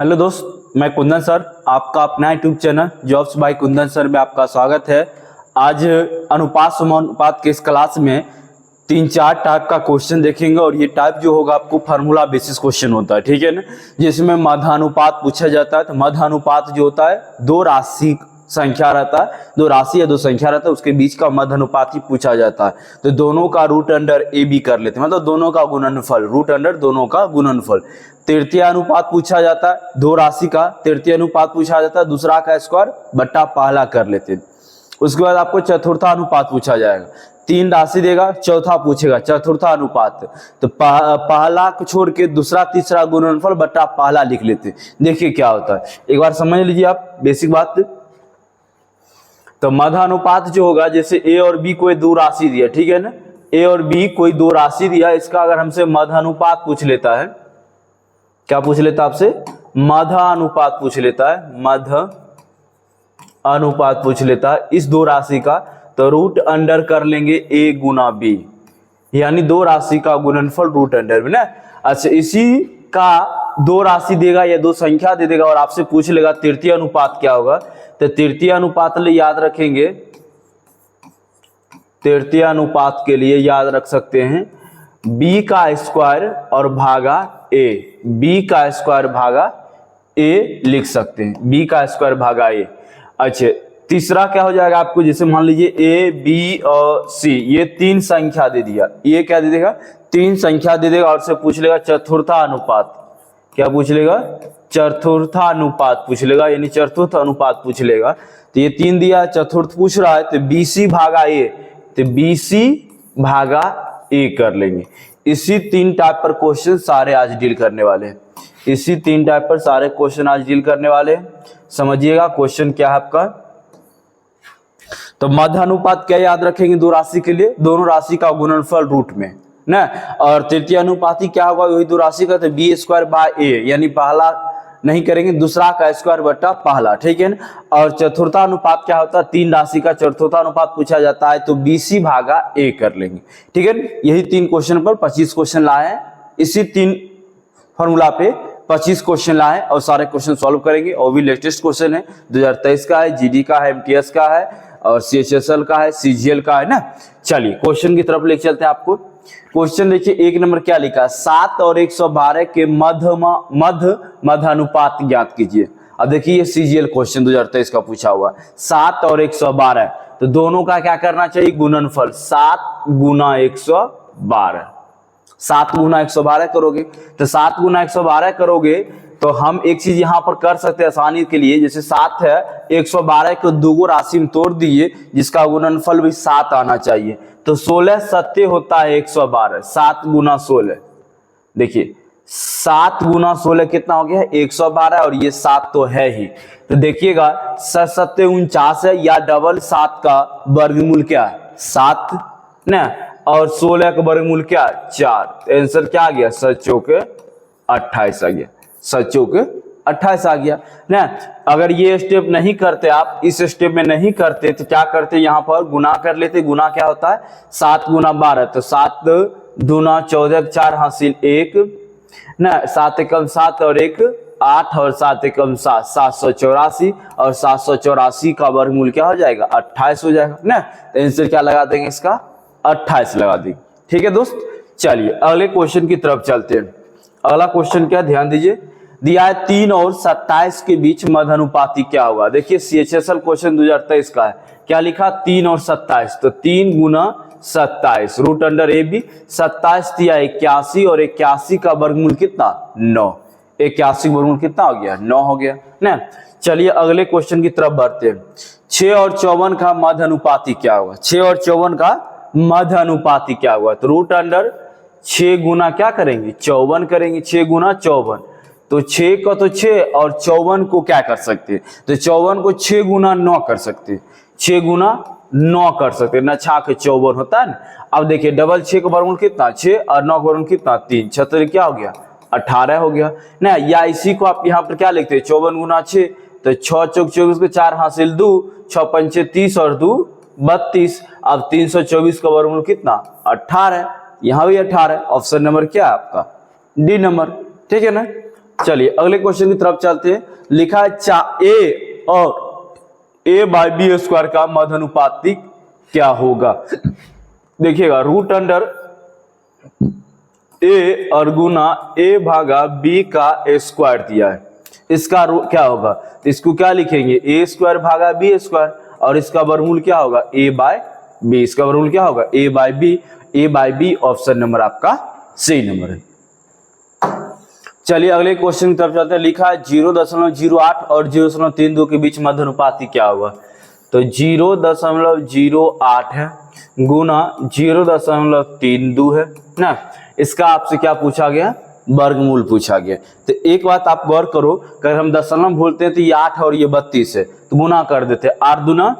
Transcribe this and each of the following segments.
Hello दोस्त, मैं Kundan sir, आपका अपना YouTube channel jobs by Kundan sir में आपका स्वागत है। आज अनुपात समानुपात के इस क्लास में 3-4 टाइप का क्वेश्चन देखेंगे और ये टाइप जो होगा आपको फार्मूला बेसिस क्वेश्चन होता है, ठीक है ना। जिसमें मध्यानुपात पूछा जाता है। तो मध्यानुपात जो होता है दो राशि संख्या रहता है, दो राशि या दो संख्या रहता है, उसके बीच का मध्यानुपात ही पूछा जाता है। तो दोनों का रूट अंडर ए बी कर लेते हैं, मतलब दोनों का गुणनफल, रूट अंडर दोनों का गुणनफल। तृतीय अनुपात पूछा जाता है, दो राशि का तृतीय अनुपात पूछा जाता है, दूसरा का स्क्वायर बट्टा पहला कर लेते हैं। उसके बाद आपको चतुर्था अनुपात पूछा जाएगा, तीन राशि देगा, चौथा पूछेगा चतुर्था अनुपात। तो पहला को छोड़ के दूसरा तीसरा गुणनफल बट्टा पहला लिख लेते हैं। देखिए क्या होता है, एक बार समझ लीजिए आप बेसिक बात। तो मध्यानुपात जो होगा, जैसे ए और बी कोई दो राशि दिया, ठीक है ना, ए और बी कोई दो राशि दिया, इसका अगर हमसे मध्यानुपात पूछ लेता है, क्या पूछ लेता है आपसे, मध्यानुपात पूछ लेता है, मध्य अनुपात पूछ लेता है इस दो राशि का, तो रूट अंडर कर लेंगे ए गुना बी, यानी दो राशि का गुणनफल रूट अंडर में ना। अच्छा, इसी का दो राशि देगा या दो संख्या दे देगा और आपसे पूछ लेगा तृतीय अनुपात क्या होगा। तो तृतीय अनुपात लिए याद रखेंगे, तृतीय अनुपात के लिए याद रख सकते हैं b का स्क्वायर और भागा a, b का स्क्वायर भागा a लिख सकते हैं, b का स्क्वायर भागा a। अच्छा, तीसरा क्या हो जाएगा आपको, जैसे मान लीजिए a, b और c, ये तीन संख्या दे दिया, ये क्या दे देगा, तीन संख्या दे देगा और से पूछ लेगा चतुर्था अनुपात। क्या पूछ लेगा, चतुर्था अनुपात पूछ लेगा, यानी चतुर्थ अनुपात पूछ लेगा। तो ये तीन दिया, चतुर्थ पूछ रहा है, तो BC भागा A, तो BC भागा A कर लेंगे। इसी तीन टाइप पर क्वेश्चन सारे आज डील करने वाले हैं, इसी तीन टाइप पर सारे क्वेश्चन आज डील करने वाले हैं। समझिएगा क्वेश्चन क्या है आपका। तो मध्यानुपात क्या याद रखेंगे, दो राशि के लिए दोनों राशि का गुणनफल रूट में ना, और तृतीय अनुपाती क्या होगा, वही दो राशि का, तो बी स्क्वायर बाय ए, यानी पहला नहीं करेंगे, दूसरा का स्क्वायर बटा पहला, ठीक है ना। और चतुर्था अनुपात क्या होता है, तीन राशि का चतुर्था अनुपात पूछा जाता है, तो BC भागा ए कर लेंगे, ठीक है। यही तीन क्वेश्चन पर 25 क्वेश्चन लाए हैं, इसी तीन फॉर्मूला पे 25 क्वेश्चन लाए और सारे क्वेश्चन सॉल्व करेंगे। और भी लेटेस्ट क्वेश्चन है, 2023 का है, GD का है, MTS का है और CHSL का है, CGL का है ना। चलिए क्वेश्चन की तरफ लेके चलते हैं आपको। क्वेश्चन देखिए, एक नंबर क्या लिखा है, 7 और 112 के मध्यानुपात ज्ञात कीजिए। अब देखिए ये CGL क्वेश्चन 2023 का पूछा हुआ, 7 और 112, तो दोनों का क्या करना चाहिए, गुणनफल, 7 गुना 112, 7 गुना 112 करोगे, तो 7 गुना 112 करोगे तो हम एक चीज यहां पर कर सकते हैं आसानी के लिए, जैसे 7 है, 112 को दो राशि में तोड़ दिए, जिसका गुणनफल भी 7 आना चाहिए, तो 16 सत्य होता है 112, 7 गुना 16, देखिए 7 गुना 16 कितना हो गया, 112, और ये 7 तो है ही। तो देखिएगा 7 49 है, या डबल 7 का वर्गमूल क्या है, 7 ना, और 16 का वर्गमूल क्या है, 4। आंसर क्या आ गया, 7 चौके 28 आ गया, 7 चौके 28 आ गया ना। अगर ये स्टेप नहीं करते आप, इस स्टेप में नहीं करते, तो क्या करते, यहाँ पर गुना कर लेते। गुना क्या होता है, 7 गुना 12, तो 7 दूना 14, 4 हासिल 1 ना, 7 एकम 7 और 1 8, और 7 एकम 7, 784, और 784 का वर्गमूल क्या हो जाएगा, 28 हो जाएगा ना। तो आंसर क्या लगा देंगे इसका, 28 लगा देंगे, ठीक है दोस्त। चलिए अगले क्वेश्चन की तरफ चलते हैं। अगला क्वेश्चन क्या, ध्यान दीजिए, दिया है 3 और 27 के बीच मध्यानुपाती क्या होगा। देखिए CHSL क्वेश्चन 2023 का है, क्या लिखा, 3 और 27, तो 3 गुना 27 रूट अंडर ए बी, 27 दिया 81, और 81 का वर्गमूल कितना, 9, 81 वर्गमूल कितना हो गया, 9 हो गया ना। चलिए अगले क्वेश्चन की तरफ बढ़ते हैं। 6 और 54 का मध्यानुपाती क्या होगा, 6 और 54 का मध्यानुपाती क्या होगा, तो रूट अंडर 6 गुना क्या करेंगे, 54 करेंगे, 6 गुना 54, तो 6 का तो 6 और 54 को क्या कर सकते हैं, तो 54 को 6 गुना 9 कर सकते हैं, 6 गुना 9 कर सकते हैं ना, 6 के 54 होता है ना। अब देखिए डबल 6 का वर्गमूल कितना, 6, और 9 का वर्गमूल कितना, 3, 6 क्या हो गया, 18 हो गया ना। या इसी को आप यहाँ पर क्या लिखते हैं, 54 गुना 6, तो 6 चौक 24 को 4 हासिल 2, 6 पंचे 30 और 2 32। अब 324 का वर्गमूल कितना, 18, यहाँ भी 18, ऑप्शन नंबर क्या है आपका, डी नंबर, ठीक है ना। चलिए अगले क्वेश्चन की तरफ चलते हैं। लिखा है ए और ए बाई बी स्क्वायर का मध्यानुपातिक क्या होगा। देखिएगा रूट अंडर ए और गुना ए भागा बी का स्क्वायर दिया है, इसका क्या होगा, तो इसको क्या लिखेंगे ए स्क्वायर भागा बी स्क्वायर, और इसका वर्गमूल क्या होगा ए बाय बी, इसका वर्गमूल क्या होगा ए बाय बी। ए बाय बी ऑप्शन नंबर आपका सही नंबर है। चलिए अगले क्वेश्चन की तरफ चलते हैं। लिखा है 0.08 और 0.32 के बीच मध्यानुपाती क्या होगा। तो 0.08 है गुना 0.32 है ना, इसका आपसे क्या पूछा गया, वर्गमूल पूछा गया। तो एक बात आप गौर करो, अगर हम दशमलव भूलते हैं तो ये 8 और ये 32 है, तो गुना कर देते, 8 दूना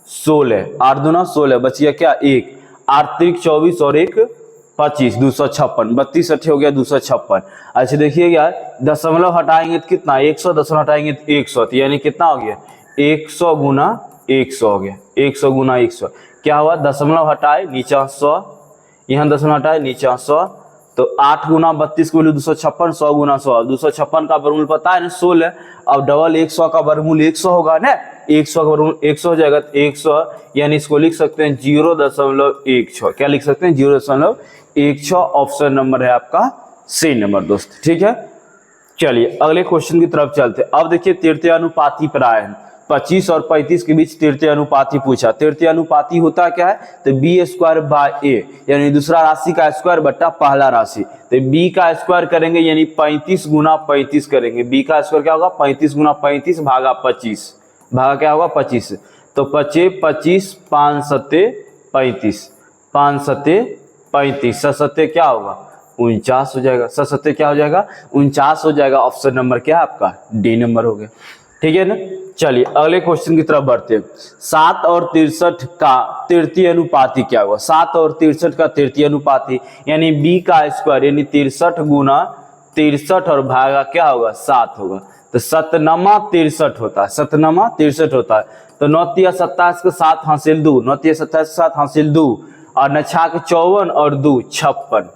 16, 8 दूना 16, बचिए क्या 1, 8 त्रिक 24 और 1 25, 256, 32 अठे हो गया 256। अच्छा देखिए यार दशमलव हटाएंगे तो कितना 100, दशमलव हटाएंगे तो 100, तो यानी कितना हो गया 100 गुना 100 हो गया, 100 गुना 100 क्या हुआ, दशमलव हटाए नीचा 100, यहाँ दशमलव हटाए नीचा 100, तो 8 गुना 32 को 256, 100 गुना 100, 256 का वर्गमूल पता है ना 16, अब डबल 100 का वर्गमूल 100 होगा ना, 100 का वर्गमूल 100 हो जाएगा, तो 100 यानी इसको लिख सकते हैं 0.16, क्या लिख सकते हैं 0.16। ऑप्शन नंबर है आपका सी नंबर दोस्त, ठीक है। चलिए अगले क्वेश्चन की तरफ चलते हैं। अब देखिए तृतीय अनुपाती पर आए हैं, 25 और 35 के बीच तृतीय अनुपाती पूछा। तृतीय अनुपाती होता क्या है, तो बी स्क्वायर बाय ए, यानी दूसरा राशि का स्क्वायर बट्टा पहला राशि, तो बी का स्क्वायर करेंगे यानी 35 गुना 35 करेंगे, बी का स्क्वायर क्या होगा 35 गुना 35 भागा 25, भागा क्या होगा 25, तो 25 25 5 सत्ते 35, 5 सत्ते 35, सत्ते क्या होगा 49 हो जाएगा, सत्ते क्या हो जाएगा 49 हो जाएगा। ऑप्शन नंबर क्या है आपका डी नंबर हो गया, ठीक है ना। चलिए अगले क्वेश्चन की तरफ बढ़ते हैं। 7 और 63 का तृतीय अनुपाती क्या होगा। 7 और 63 का तृतीय अनुपाती यानी b का स्क्वायर यानी 63 गुना 63 और भागा क्या होगा 7 होगा, तो 7नमा 63 होता है, 7नमा 63 होता है, तो 9 तिया 27 के 7 हासिल 2, 9 तिया 27 के 7 हासिल 2 और 9 छाक 54 और 2 56,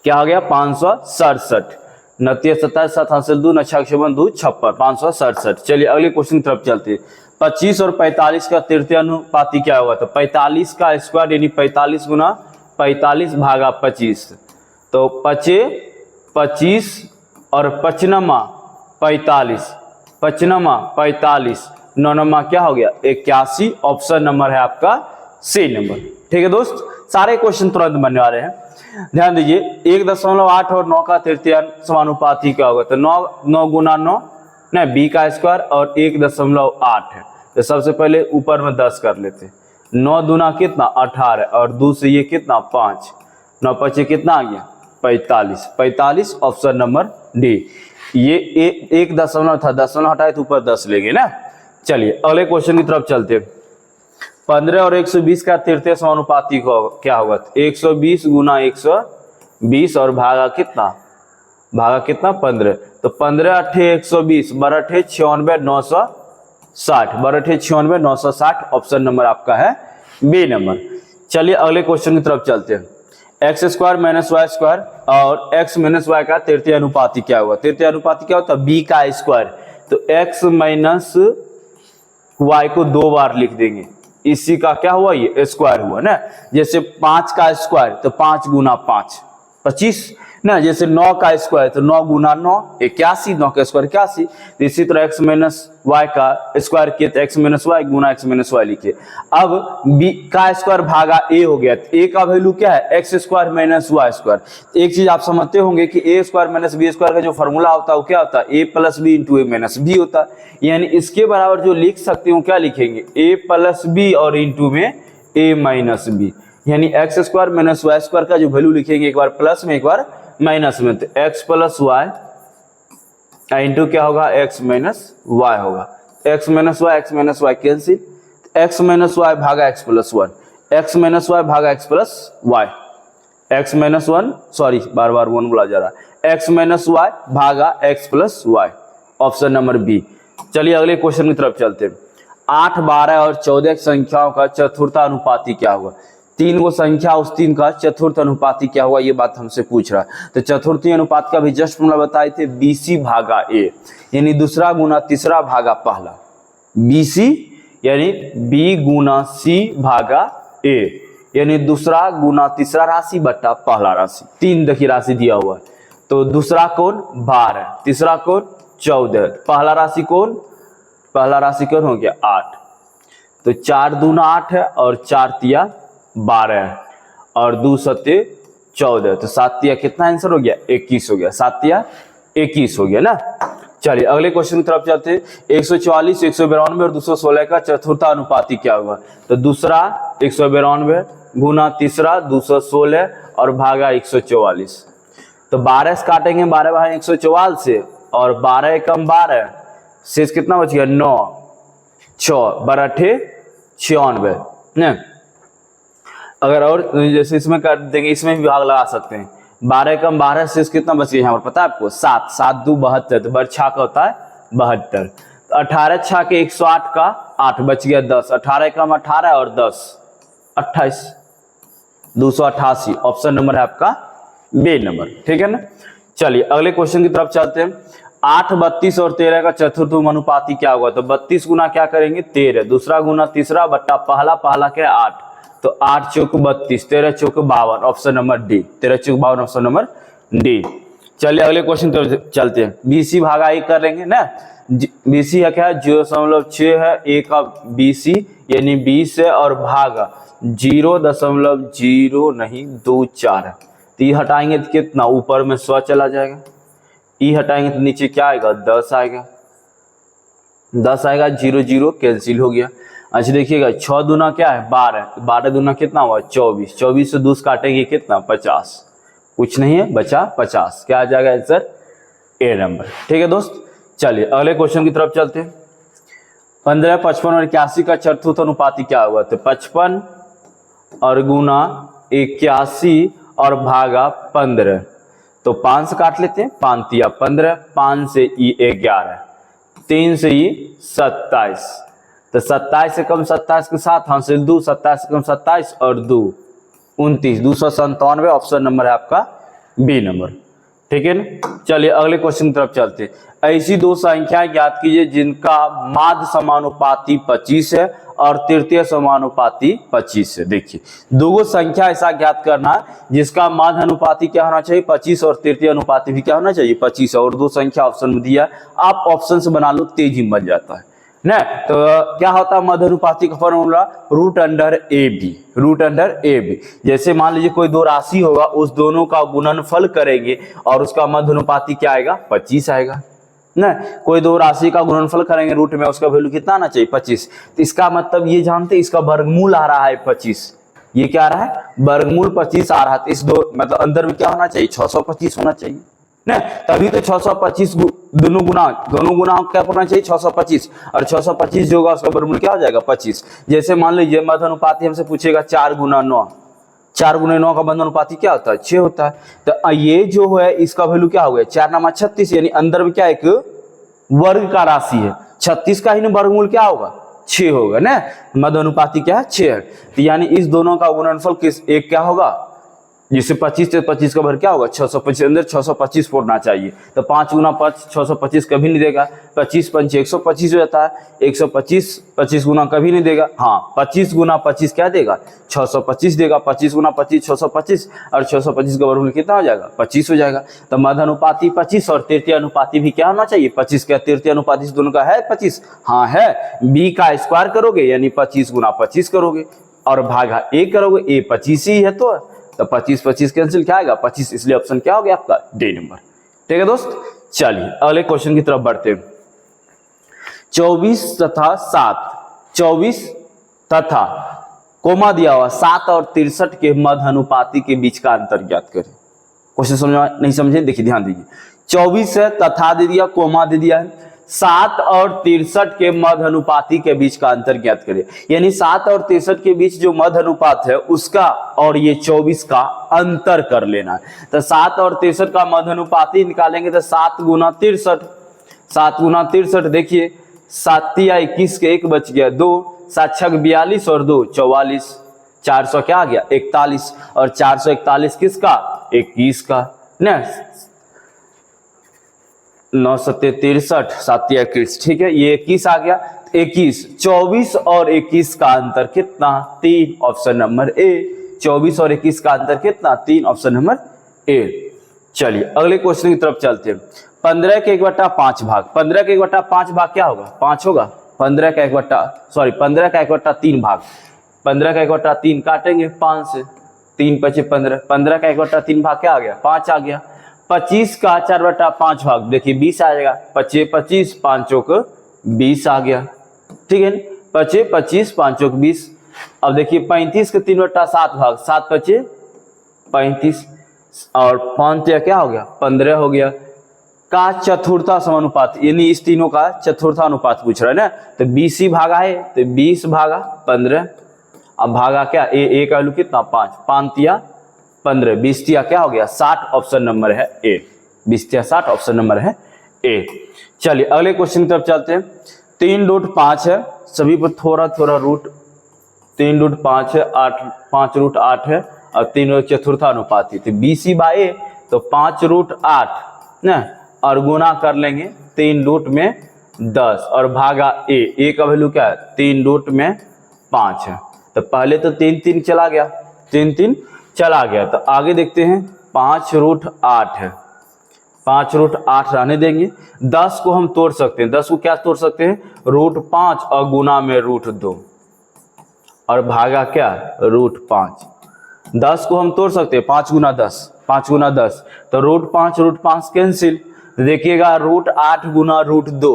क्या हो गया 567, 9 तिया 27 7 हासिल 2 9 छाक 54 2 56, 567। चलिए अगले क्वेश्चन की तरफ चलते हैं। 25 और 45 का तृतीय अनुपाती क्या होगा, तो 45 का स्क्वायर यानी 45 गुना 45 भागा 25, तो 25 और 55 45, 55 9 क्या हो गया 81। ऑप्शन नंबर है आपका सी नंबर, ठीक है दोस्त। सारे क्वेश्चन तुरंत बनने वाले हैं, ध्यान दीजिए। 1.8 और 9 का तृतीय समानुपाती क्या होगा, तो 9 गुना 9 ना बी का स्क्वायर और 1.8 है, तो सबसे पहले ऊपर में 10 कर लेते हैं, 9 दूना कितना 18 और 2 से ये कितना 5, 9 5 कितना आ गया 45, 45 ऑप्शन नंबर डी। ये 1 दशमलव था, दशमलव हटाए तो ऊपर 10 लेंगे ना। चलिए अगले क्वेश्चन की तरफ चलते हैं। 15 और 120 का तृतीय समानुपाती क्या होगा, 120 गुना 120 और भागा कितना 15, तो 15 अठे 120 12 अठे 96 960, 12 अठे 96 960। ऑप्शन नंबर आपका है बी नंबर। चलिए अगले क्वेश्चन की तरफ चलते हैं। X square minus Y square और एक्स माइनस वाई का तृतीय अनुपाती क्या होगा। तृतीय अनुपाती क्या होता है बी का स्क्वायर, तो एक्स माइनस वाई को 2 बार लिख देंगे, इसी का क्या हुआ ये स्क्वायर हुआ ना। जैसे 5 का स्क्वायर तो 5 गुना 5 25 ना, जैसे 9 का स्क्वायर तो 9 गुना 9 81, 9 का स्क्वायर 81। तो इसी तरह एक्स माइनस वाई का स्क्वायर किए तो एक्स माइनस वाई गुना एक्स माइनस वाई लिखे। अब बी का स्क्वायर भागा ए हो गया, तो ए का वैल्यू क्या है X square minus Y square. एक चीज आप समझते होंगे कि A square minus B square का जो फॉर्मूला होता है वो क्या होता है A plus B into A minus B होता है, यानी इसके बराबर जो लिख सकते हो क्या लिखेंगे ए प्लस बी और इंटू में ए माइनस बी, यानी X square minus Y square का जो वैल्यू लिखेंगे एक बार प्लस में एक बार माइनस में, तो एक्स प्लस वाई इंटू क्या होगा एक्स माइनस वाई होगा, X minus Y cancel, X minus Y भागा X plus 1, X minus Y भागा X plus Y, X minus 1 sorry बार बार 1 बोला जा रहा है, एक्स माइनस वाई भागा X plus Y. Option number B. चलिए अगले क्वेश्चन की तरफ चलते हैं। 8 12 और 14 संख्याओं का चतुर्था अनुपाती क्या होगा। तीन वो संख्या उस तीन का चतुर्थ अनुपाती क्या हुआ, ये बात हमसे पूछ रहा है। तो चतुर्थी अनुपात का भी जस्ट फॉर्मूला बताए थे, BC भागा A, यानी दूसरा गुना तीसरा भागा पहला। BC यानी B गुना C भागा A, यानी दूसरा गुना तीसरा राशि बट्टा पहला राशि। तीन देखिए राशि दिया हुआ है, तो दूसरा कौन 12, तीसरा कौन 14, पहला राशि कौन, पहला राशि कौन हो गया 8। तो 4 दूना 8 है और 4 तिया 12 है और 2 सत्ते 14, तो 7 तिया कितना आंसर हो गया 21 हो गया, 7 तिया 21 हो गया ना। चलिए अगले क्वेश्चन की तरफ चलते हैं। 144, 192 और 216 का चतुर्थ अनुपाती क्या हुआ, तो दूसरा 192 गुना तीसरा 216 और भागा 144। तो 12 से काटेंगे, 12 भाई 144 से, और 12 कम 12 शेष कितना बच गया 9, 6 12 96 न। अगर और जैसे इसमें कर देंगे, इसमें भी भाग लगा सकते हैं। 12 कम 12 शेष कितना बच गया यहाँ पर पता है आपको 7, 7 2 72, तो बर छा का होता है 72। तो 18 छा के 108 का 8 बच गया 10, 18 कम 18 और 10 28, 288 ऑप्शन नंबर है आपका बी नंबर, ठीक है ना। चलिए अगले क्वेश्चन की तरफ चलते हैं। 8, 32 और 13 का चतुर्थ अनुपाती क्या होगा, तो 32 गुना क्या करेंगे 13, दूसरा गुना तीसरा बट्टा पहला, पहला क्या 8, तो 8 चौक 32, 13 चौक 52 ऑप्शन नंबर डी, 13 चौक 52 ऑप्शन नंबर डी। चलिए अगले क्वेश्चन की तरफ चलते हैं। BC भागा A कर लेंगे ना, BC है क्या 0.6 है, A का BC यानी 20 है और भागा 0.0 नहीं 24 है। तो ये हटाएंगे तो कितना ऊपर में 100 चला जाएगा, ई हटाएंगे तो नीचे क्या आएगा 10 आएगा, 10 आएगा, 0 0 कैंसिल हो गया। अच्छा देखिएगा 6 दूना क्या है 12, 12 दूना कितना हुआ 24, 24 से 2 काटेंगे कितना 50, कुछ नहीं है बचा 50, क्या आ जाएगा आंसर ए नंबर, ठीक है दोस्त। चलिए अगले क्वेश्चन की तरफ चलते हैं। 15, 55 और 81 का चतुर्थ अनुपाती क्या हुआ, तो 55 और गुना 81 और भागा 15, तो 5 से काट लेते हैं, 5 तिया 15, 5 से ई 11, 3 से ई 27, तो 27 से कम 27 के साथ हासिल 2, 27 से कम 27 और 2 29, 297 ऑप्शन नंबर है आपका बी नंबर, ठीक है ना। चलिए अगले क्वेश्चन की तरफ चलते हैं। ऐसी दो संख्याएं ज्ञात कीजिए जिनका माध्य समानुपाती 25 है और तृतीय समानुपाती 25 है। देखिए दो संख्या ऐसा ज्ञात करना है जिसका माध्य अनुपाती क्या होना चाहिए 25 और तृतीय अनुपाती भी क्या होना चाहिए 25, और दो संख्या ऑप्शन में दिया है, आप ऑप्शन से बना लो तेजी बन जाता है ना। तो क्या होता है मध्य अनुपाती का formula root under A B, root under A B. जैसे मान लीजिए कोई दो राशि होगा, उस दोनों का गुणनफल करेंगे और उसका मध्य अनुपाती क्या आएगा 25 आएगा ना। कोई दो राशि का गुणनफल करेंगे रूट में, उसका वैल्यू कितना आना चाहिए 25। तो इसका मतलब ये जानते हैं इसका वर्गमूल आ रहा है 25, ये क्या आ रहा है वर्गमूल 25 आ रहा है। तो इस दो मतलब अंदर में क्या होना चाहिए 625 होना चाहिए ना, तभी तो 625 दोनों गुना क्या होना चाहिए 625, और 625 जो होगा उसका वर्गमूल क्या हो जाएगा 25। जैसे मान लीजिए मध्य अनुपाती हमसे पूछेगा 4 गुना 9, 4 गुना 9 का मध्य अनुपाती क्या होता है 6 होता है। तो ये जो है इसका वैल्यू क्या हो गया 4 नामा 36, यानी अंदर में क्या एक वर्ग का राशि है, 36 का ही वर्गमूल क्या होगा 6 होगा ना। मध्य अनुपाती क्या है 6 है, तो यानी इस दोनों का गुणनफल किस एक क्या होगा, जिससे 25 से 25 का भर क्या होगा 625, अंदर 625 फोड़ना चाहिए। तो 5 गुना 5 625 कभी नहीं देगा, 25 पंच 125 हो जाता है, 125 25 गुना कभी नहीं देगा, हाँ 25 गुना 25 क्या देगा 625 देगा, 25 गुना 25 625, और 625 का वर्गमूल कितना हो जाएगा 25 हो जाएगा। तो मध्य अनुपाती 25 और तृतीय अनुपाती भी क्या होना चाहिए 25, क्या तृतीय अनुपाती दोनों का है 25, हाँ है। बी का स्क्वायर करोगे यानी 25 गुना 25 करोगे और भागा ए करोगे, ए 25 ही है तो 25 25 कैंसिल क्या आएगा 25, इसलिए ऑप्शन क्या हो गया आपका डी नंबर, ठीक है दोस्त। चलिए अगले क्वेश्चन की तरफ बढ़ते हैं। 24 तथा 7, 24 तथा कोमा दिया हुआ 7 और 63 के मध्य अनुपाती के बीच का अंतर ज्ञात करें। क्वेश्चन समझ नहीं समझे, देखिए ध्यान दीजिए, 24 है तथा दे दिया कोमा दे दिया है, 7 और 63 के मध्य अनुपाती के बीच का अंतर ज्ञात करें। यानी 7 और 63 के बीच जो मध्य अनुपात है उसका और ये 24 का अंतर कर लेना है। तो 7 और 63 का मध्य अनुपाती निकालेंगे तो 7 गुना 63, 7 गुना 63 देखिए 7 या 21 के 1 बच गया 2, 7 6 42 और 2 44, 400 क्या आ गया 41, और 441 किसका 21 का ना, 9 सत्ते 63 7 21, ठीक है ये 21 आ गया। 21 24 और 21 का अंतर कितना 3, ऑप्शन नंबर ए। 24 और 21 का अंतर कितना 3, ऑप्शन नंबर ए। चलिए अगले क्वेश्चन की तरफ चलते हैं। 15 के 1/5 भाग, 15 के 1/5 भाग क्या होगा 5 होगा। 15 का 1/3 भाग, 15 का 1/3 काटेंगे 5 से, 3 × 15, 15 का 1/3 भाग क्या आ गया 5 आ गया। 25 का 4/5 भाग देखिए 20 आ जाएगा, 25 25 5 चौक 20 आ गया, ठीक है 25 25 5 चौक 20। अब देखिए 35 का 3/7 भाग, 7 25 35 और 5 क्या हो गया 15 हो गया का चतुर्था समानुपात, यानी इस तीनों का चतुर्था अनुपात पूछ रहा है ना, तो 20 ही भागा है तो 20 भागा 15। अब भागा क्या ए का वैल्यू कितना 5, 5 तिया 15, 20 तिया क्या हो गया 60, ऑप्शन नंबर है ए। 20 तिया 60, ऑप्शन नंबर है ए। चलिए अगले क्वेश्चन की तरफ चलते हैं। 3√5 है, सभी पर थोड़ा थोड़ा रूट, 3√5 है, 5√8 है और 3 चतुर्था अनुपात है, तो 20/a तो 5√8 ना, और गुना कर लेंगे 3√10 और भागा ए का वैल्यू क्या है 3√5 है, तो पहले तो 3 चला गया, 3 चला गया, तो आगे देखते हैं 5√8 है, 5√8 रहने देंगे। 10 को हम तोड़ सकते हैं, 10 को क्या तोड़ सकते हैं √5 और गुना में √2 और भागा क्या √5। 10 को हम तोड़ सकते हैं 5 गुना 10, 5 गुना 10 तो √5 कैंसिल, देखिएगा √8 गुना √2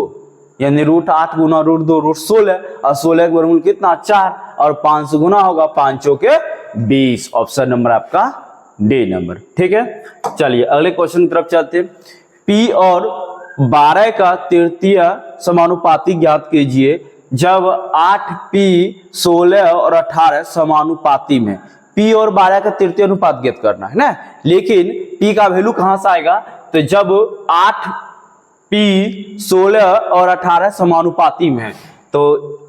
यानी √8 गुना √2 √16 और 16 का वर्गमूल कितना 4 और 5 से गुना होगा 5 चौके 20, ऑप्शन नंबर आपका डी नंबर, ठीक है। चलिए अगले क्वेश्चन की तरफ चलते हैं। P और 12 का तृतीय समानुपाती ज्ञात कीजिए जब 8P 16 और 18 समानुपाती में। P और 12 का तृतीय अनुपात ज्ञात करना है ना, लेकिन P का वैल्यू कहां से आएगा, तो जब 8P 16 और 18 समानुपाती में है तो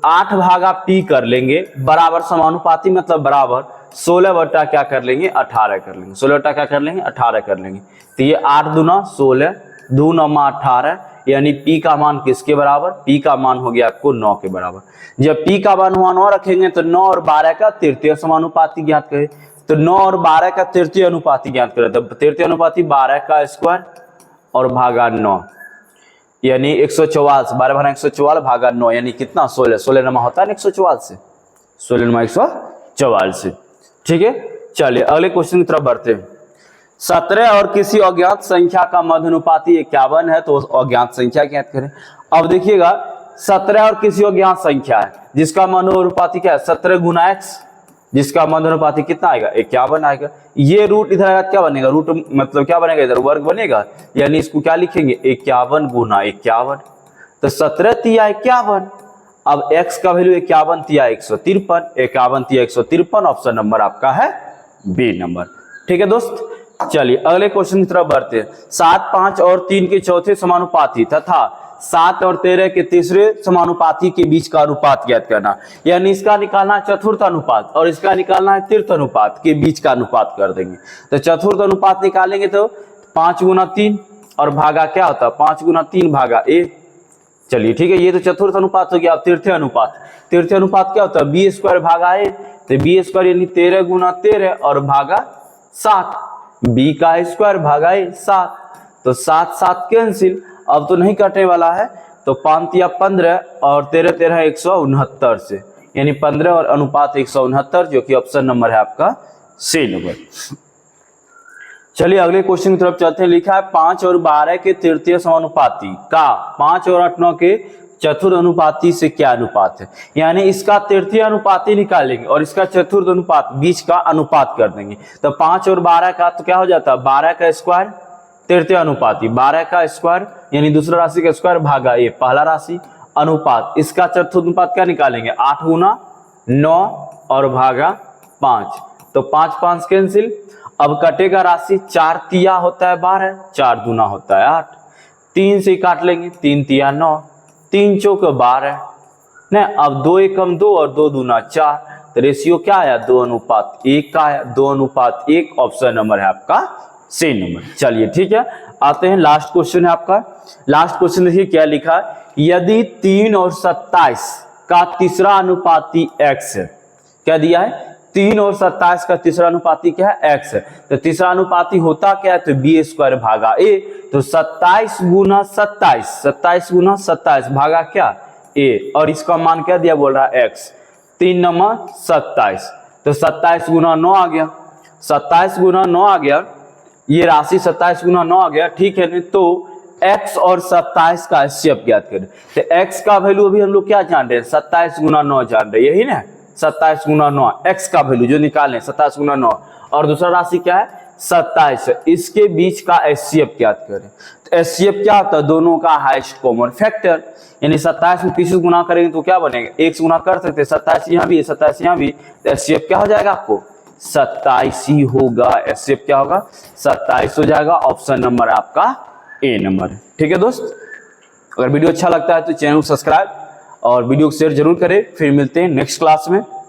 8 भागा P कर लेंगे बराबर समानुपाती मतलब बराबर 16 बटा क्या कर लेंगे 18 कर लेंगे, 16 बटा क्या कर लेंगे 18 कर लेंगे, तो ये 8 दूना 16 2 9 18 यानी P का मान किसके बराबर, P का मान हो गया आपको 9 के बराबर। जब P का मान हुआ 9 रखेंगे तो 9 और 12 का तृतीय समानुपाती ज्ञात करें, तो 9 और 12 का तृतीय अनुपाती ज्ञात करें, तो तृतीय अनुपाती 12 का स्क्वायर और भागा 9 यानी 144, 12 भागा 144 भागा 9 यानी कितना 16, 16 नमा होता है 144 से, 16 नमा 144 से, ठीक है। चलिए अगले क्वेश्चन की तरफ बढ़ते हैं। 17 और किसी अज्ञात संख्या का मध्यानुपाती 51 है तो अज्ञात संख्या ज्ञात करें। अब देखिएगा 17 और किसी अज्ञात संख्या है जिसका मध्यानुपाती क्या है 17 गुना x, जिसका मध्यानुपाती कितना आएगा 51 आएगा। ये रूट इधर आएगा क्या बनेगा, रूट मतलब क्या बनेगा इधर वर्ग बनेगा, यानी इसको क्या लिखेंगे 51 गुना 51, तो 17 तिया 51, अब x का वैल्यू 51 तिया 153, 51 तिया 153, ऑप्शन नंबर आपका है बी नंबर, ठीक है दोस्त। चलिए अगले क्वेश्चन की तरफ बढ़ते हैं। 7 5 और 3 के चौथे समानुपाती तथा 7 और 13 के तीसरे समानुपाती के बीच का अनुपात ज्ञात करना, यानी इसका निकालना है चतुर्थ अनुपात और इसका निकालना है तीर्थ अनुपात के बीच का अनुपात कर देंगे। तो चतुर्थ अनुपात निकालेंगे तो 5 गुना 3 और भागा क्या होता है 5 गुना 3 भागा a। चलिए ठीक है, ये तो चतुर्थ अनुपात हो गया। अब तृतीय अनुपात, तृतीय अनुपात क्या होता है b स्क्वायर भागा a, तो b स्क्वायर यानी 13 गुना 13 और भागा 7, b का स्क्वायर भागा a 7, तो 7 7 कैंसिल, अब तो नहीं कटने वाला है, तो 5 या 15 और 13 13 169 से, यानी 15 और अनुपात 169 जो कि ऑप्शन नंबर है आपका सी नंबर। चलिए अगले क्वेश्चन की तरफ चलते हैं। लिखा है 5 और 12 के तृतीय समानुपाती का 5 और 8 9 के चतुर्थ अनुपाती से क्या अनुपात है, यानी इसका तृतीय अनुपाती निकालेंगे और इसका चतुर्थ अनुपात बीच का अनुपात कर देंगे। तो 5 और 12 का तो क्या हो जाता है 12 का स्क्वायर तृतीय अनुपाती, 12 का स्क्वायर यानी दूसरा राशि का स्क्वायर भागा ये पहला राशि अनुपात, इसका चतुर्थ अनुपात क्या निकालेंगे 8 गुना 9 और भागा 5, तो 5 5 कैंसिल, अब कटेगा राशि 4 तिया होता है 12, 4 दूना होता है 8, 3 से काट लेंगे 3 तिया 9, 3 चौक 12 न, अब 2 एकम 2 और 2 दूना 4, तो रेशियो क्या आया 2:1 का आया, 2:1 ऑप्शन नंबर है आपका सी नंबर। चलिए ठीक है, आते हैं लास्ट क्वेश्चन है आपका। लास्ट क्वेश्चन देखिए क्या लिखा है, यदि 3 और 27 का तीसरा अनुपाती x है, क्या दिया है 3 और 27 का तीसरा अनुपाती क्या है x है, तो तीसरा अनुपाती होता क्या है तो b² भागा a, तो 27 गुना 27 गुना 27 भागा क्या a, और इसका मान क्या दिया बोल रहा है x, 3 नंबर 27, तो 27 गुना 9 आ गया, 27 गुना 9 आ गया, ये राशि 27 गुना 9 आ गया, ठीक है। तो x और 27 का एचसीएफ ज्ञात करें, तो x का वैल्यू अभी हम लोग क्या जान रहे हैं 27 गुना 9 जान रहे हैं, यही ना 27 गुना 9 x का वैल्यू जो निकालें 27 गुना 9, और दूसरा राशि क्या है 27, इसके बीच का एचसीएफ ज्ञात करें। तो एचसीएफ क्या होता है दोनों का हाईएस्ट कॉमन फैक्टर, यानी 27 में 30 गुना करेंगे तो क्या बनेगा 1 से गुना कर सकते हैं, 27 यहाँ भी 27 यहाँ भी, तो एचसीएफ क्या हो जाएगा आपको 27 ही होगा, एचसीएफ क्या होगा 27 हो जाएगा, ऑप्शन नंबर आपका ए नंबर। ठीक है दोस्त, अगर वीडियो अच्छा लगता है तो चैनल को सब्सक्राइब और वीडियो को शेयर जरूर करें। फिर मिलते हैं नेक्स्ट क्लास में।